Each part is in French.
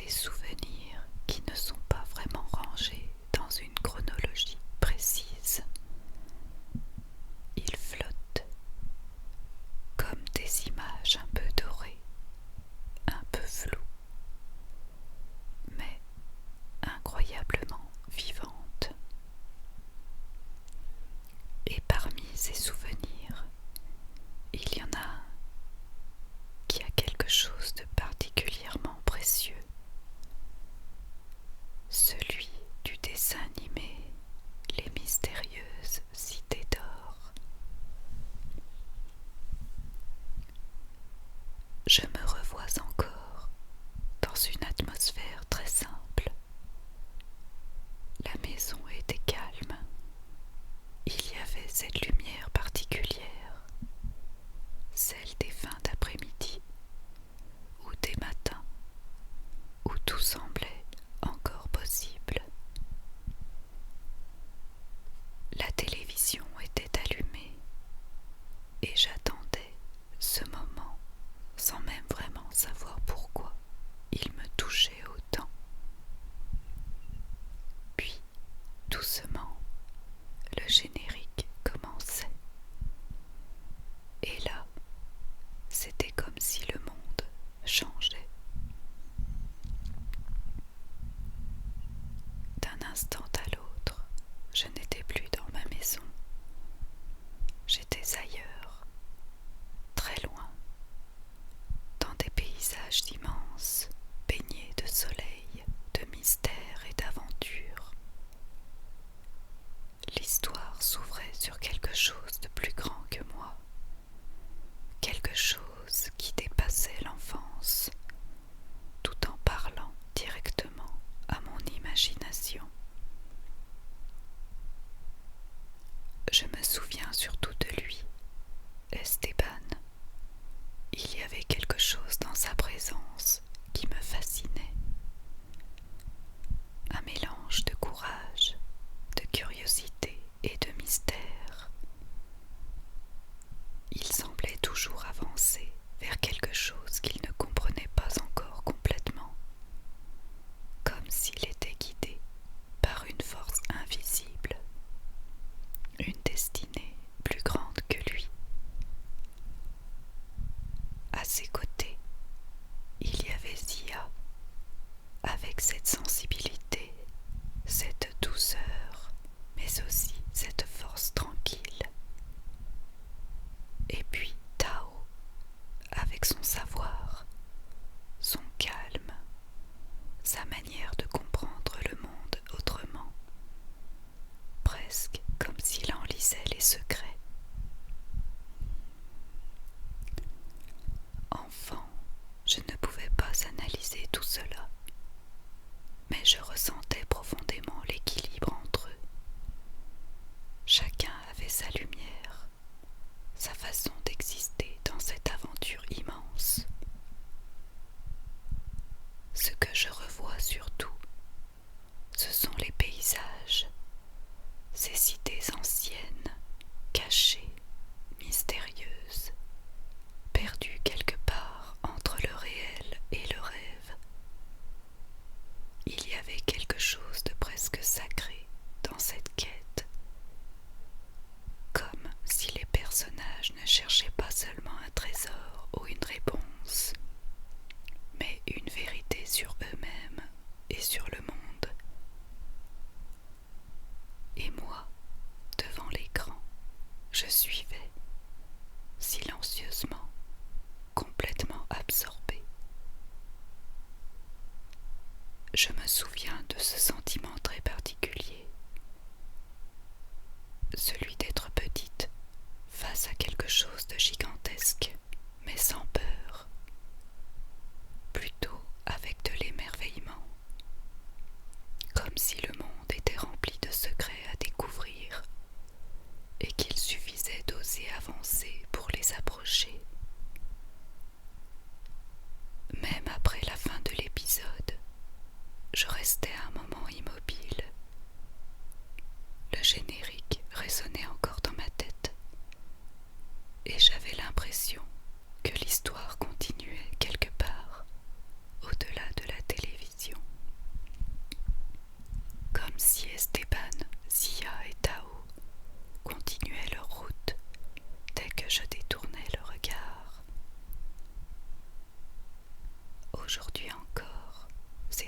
des souvenirs qui ne sont pas vraiment rangés dans une chronologie précise. Ils flottent comme des images un peu dorées, un peu floues, mais incroyablement vivantes. Et parmi ces souvenirs, il y en a un qui a quelque chose de particulièrement précieux, celui du dessin animé Les mystérieuses cités d'or. Je me revois encore dans une atmosphère très simple. La maison était calme. Il y avait cette lumière particulière, celle des fins d'après-midi ou des matins, où tout semblait encore possible. La télévision était allumée et j'attendais ce moment sans même vraiment savoir pourquoi il me touchait autant. Puis, doucement, le générique commençait. Et là, c'était comme si le monde changeait. D'un instant à l'autre, je n'étais plus dans ma maison. J'étais ailleurs, très loin, dans des paysages immenses, baignés de soleil, de mystère et d'aventure. L'histoire s'ouvrait sur quelque chose de plus grand que moi, quelque chose qui dépassait l'enfance, tout en parlant directement à mon imagination. Je me souviens surtout de lui, Esteban. Il y avait quelque chose dans sa présence qui me fascinait. Un mélange de courage, de curiosité et de mystère. Il semblait toujours avancer vers quelque chose qu'il ne comprenait pas encore complètement, comme s'il était guidé par une force invisible, une destinée plus grande que lui. À ses côtés, il y avait Zia, avec cette sensibilité, cette douceur, mais aussi cette force tranquille. Et puis Tao, avec son savoir, son calme, sa manière de comprendre le monde autrement, presque comme s'il en lisait les secrets. Enfant, je ne pouvais pas analyser tout cela, mais je ressentais profondément l'équilibre entre eux. Chacun avait sa lumière, sa façon d'exister dans cette aventure immense. Ce que je revois surtout, ce sont les paysages, ces cités anciennes, cachées, mystérieuses, perdues quelque part entre le réel et le rêve. Il y avait quelque chose de presque sacré dans cette quête, comme si les personnages ne cherchaient pas seulement un trésor ou une réponse, mais une vérité sur eux-mêmes et sur le monde. Et moi, devant l'écran, je suivais, silencieusement, complètement absorbé. Je me souviens de ce sentiment très particulier, celui d'être petite face à quelque chose de gigantesque, mais sans peur, plutôt avec de l'émerveillement, comme si le monde était rempli de secrets à découvrir et qu'il suffisait d'oser avancer pour les approcher. Même après la fin de l'épisode, je restais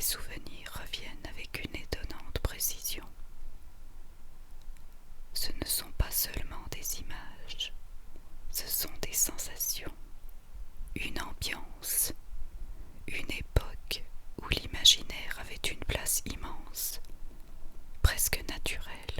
souvenirs reviennent avec une étonnante précision. Ce ne sont pas seulement des images, ce sont des sensations, une ambiance, une époque où l'imaginaire avait une place immense, presque naturelle.